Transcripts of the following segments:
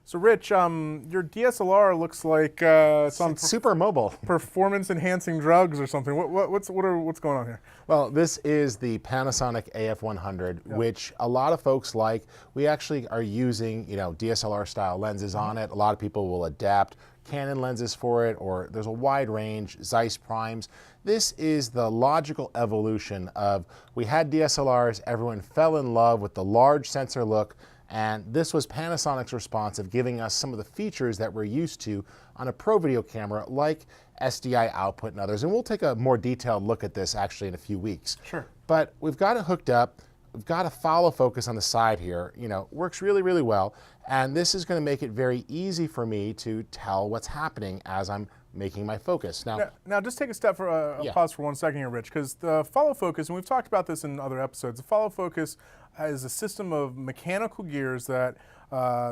So Rich, your DSLR looks like it's on It's super mobile. performance-enhancing drugs or something. What's going on here? Well, this is the Panasonic AF100, which a lot of folks like. We actually are using, DSLR style lenses on it. A lot of people will adapt Canon lenses for it, or there's a wide range, Zeiss primes. This is the logical evolution of, we had DSLRs, everyone fell in love with the large sensor look, and this was Panasonic's response of giving us some of the features that we're used to on a pro video camera, like SDI output and others. And we'll take a more detailed look at this actually in a few weeks. Sure. But we've got it hooked up. We've got a follow focus on the side here. Works really, really well. And this is going to make it very easy for me to tell what's happening as I'm making my focus. Now just take a step for a pause for 1 second here, Rich, because the follow focus, and we've talked about this in other episodes, the follow focus is a system of mechanical gears that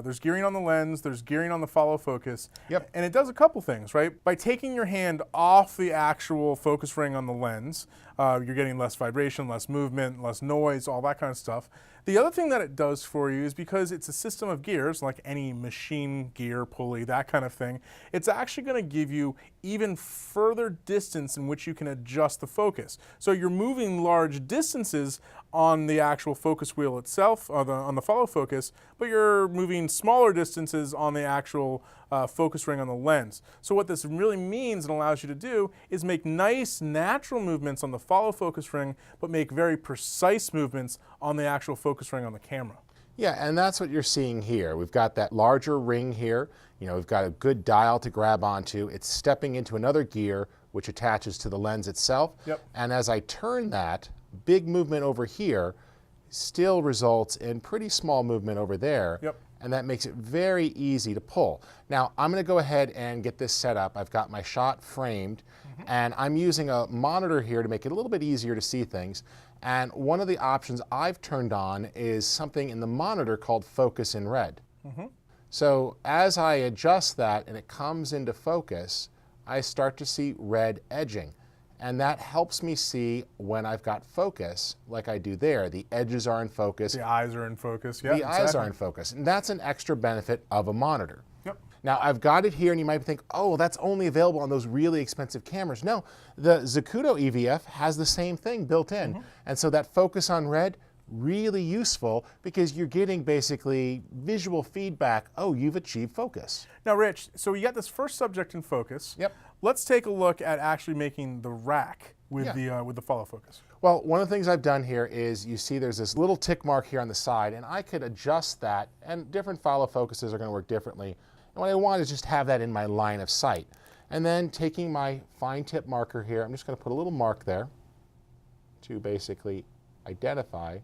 there's gearing on the lens, there's gearing on the follow focus, and it does a couple things, right? By taking your hand off the actual focus ring on the lens, you're getting less vibration, less movement, less noise, all that kind of stuff. The other thing that it does for you is because it's a system of gears, like any machine gear, pulley, that kind of thing, it's actually going to give you even further distance in which you can adjust the focus. So you're moving large distances on the actual focus wheel itself, on the follow focus, but you're moving smaller distances on the actual focus ring on the lens. So what this really means and allows you to do is make nice natural movements on the follow focus ring, but make very precise movements on the actual focus ring on the camera. Yeah, and that's what you're seeing here. We've got that larger ring here. We've got a good dial to grab onto. It's stepping into another gear, which attaches to the lens itself. And as I turn that, big movement over here still results in pretty small movement over there. And that makes it very easy to pull. Now, I'm going to go ahead and get this set up. I've got my shot framed, and I'm using a monitor here to make it a little bit easier to see things. And one of the options I've turned on is something in the monitor called Focus in Red. So as I adjust that and it comes into focus, I start to see red edging. And that helps me see when I've got focus, like I do there. The edges are in focus. The eyes are in focus, The eyes are in focus. And that's an extra benefit of a monitor. Now, I've got it here, and you might think, oh, that's only available on those really expensive cameras. No, the Zacuto EVF has the same thing built in. And so that focus on red, really useful because you're getting basically visual feedback. Oh, you've achieved focus. Now, Rich, so you got this first subject in focus. Let's take a look at actually making the rack with the follow focus. Well, one of the things I've done here is you see there's this little tick mark here on the side, and I could adjust that, and different follow focuses are going to work differently. And what I want is just have that in my line of sight. And then taking my fine tip marker here, I'm just going to put a little mark there to basically identify.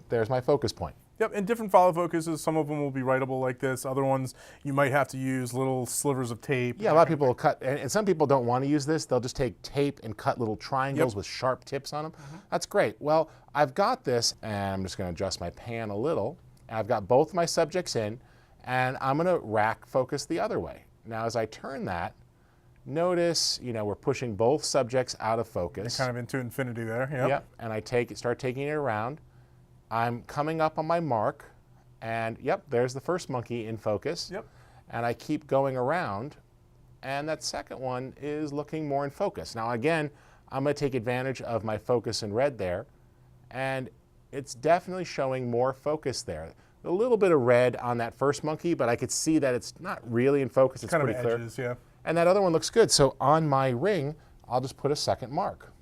There's my focus point. And different follow focuses, some of them will be writable like this. Other ones, you might have to use little slivers of tape. Yeah, a lot of people will cut, and some people don't want to use this. They'll just take tape and cut little triangles with sharp tips on them. That's great. Well, I've got this, and I'm just going to adjust my pan a little. I've got both my subjects in, and I'm going to rack focus the other way. Now, as I turn that, notice, we're pushing both subjects out of focus. You're kind of into infinity there. And I start taking it around. I'm coming up on my mark, and there's the first monkey in focus. And I keep going around, and that second one is looking more in focus. Now again, I'm going to take advantage of my focus in red there, and it's definitely showing more focus there. A little bit of red on that first monkey, but I could see that it's not really in focus. It's kind pretty of clear. Edges, And that other one looks good. So on my ring, I'll just put a second mark.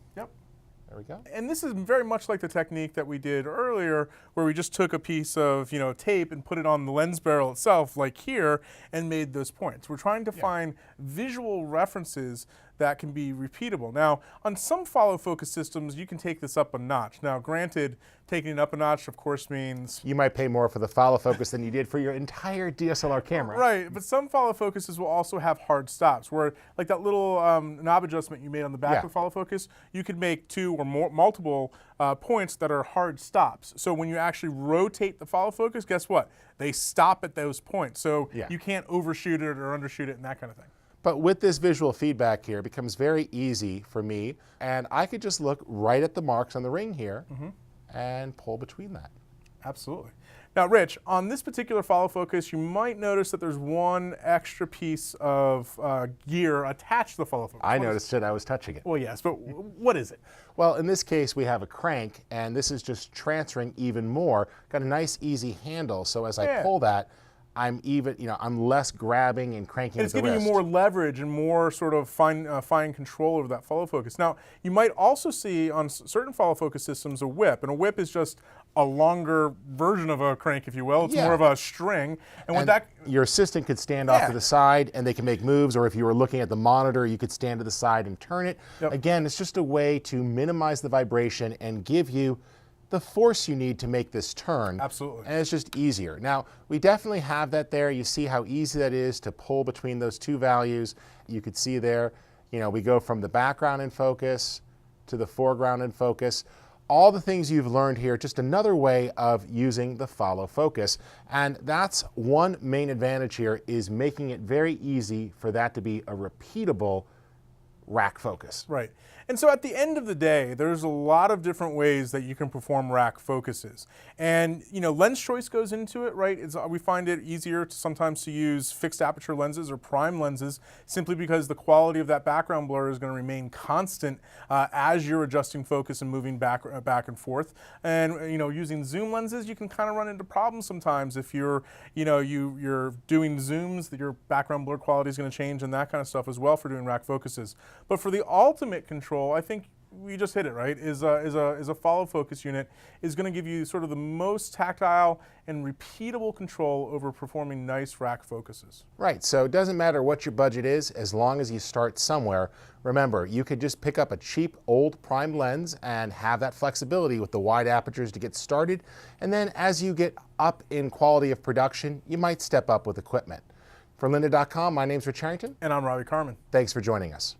There we go. And this is very much like the technique that we did earlier, where we just took a piece of tape and put it on the lens barrel itself, like here, and made those points. We're trying to find visual references that can be repeatable. Now, on some follow focus systems, you can take this up a notch. Now, granted, taking it up a notch, of course, means you might pay more for the follow focus than you did for your entire DSLR camera. Right, but some follow focuses will also have hard stops, where like that little knob adjustment you made on the back of follow focus, you could make two or multiple points that are hard stops. So when you actually rotate the follow focus, guess what? They stop at those points. So you can't overshoot it or undershoot it and that kind of thing. But with this visual feedback here, it becomes very easy for me, and I could just look right at the marks on the ring here and pull between that. Absolutely. Now, Rich, on this particular follow focus, you might notice that there's one extra piece of gear attached to the follow focus. I noticed it. I was touching it. Well, yes, but what is it? Well, in this case, we have a crank, and this is just transferring even more. Got a nice, easy handle, so as I pull that, I'm less grabbing and cranking and at the wrist. It's giving you more leverage and more sort of fine control over that follow focus. Now, you might also see on certain follow focus systems a whip, and a whip is just a longer version of a crank, if you will. It's more of a string. And with that, your assistant could stand off to the side and they can make moves, or if you were looking at the monitor, you could stand to the side and turn it. Again, it's just a way to minimize the vibration and give you the force you need to make this turn. Absolutely. And it's just easier. Now, we definitely have that there. You see how easy that is to pull between those two values. You could see there, we go from the background in focus to the foreground in focus. All the things you've learned here, just another way of using the follow focus. And that's one main advantage here, is making it very easy for that to be a repeatable rack focus. Right. And so at the end of the day, there's a lot of different ways that you can perform rack focuses. And, lens choice goes into it, right? We find it easier sometimes to use fixed aperture lenses or prime lenses simply because the quality of that background blur is going to remain constant as you're adjusting focus and moving back and forth. And, using zoom lenses, you can kind of run into problems sometimes if you're doing zooms, that your background blur quality is going to change and that kind of stuff as well for doing rack focuses. But for the ultimate control, I think we just hit it, right? Is a follow focus unit is going to give you sort of the most tactile and repeatable control over performing nice rack focuses. Right, so it doesn't matter what your budget is, as long as you start somewhere. Remember, you could just pick up a cheap old prime lens and have that flexibility with the wide apertures to get started, and then as you get up in quality of production, you might step up with equipment. For lynda.com, my name's Rich Harrington. And I'm Robbie Carmen. Thanks for joining us.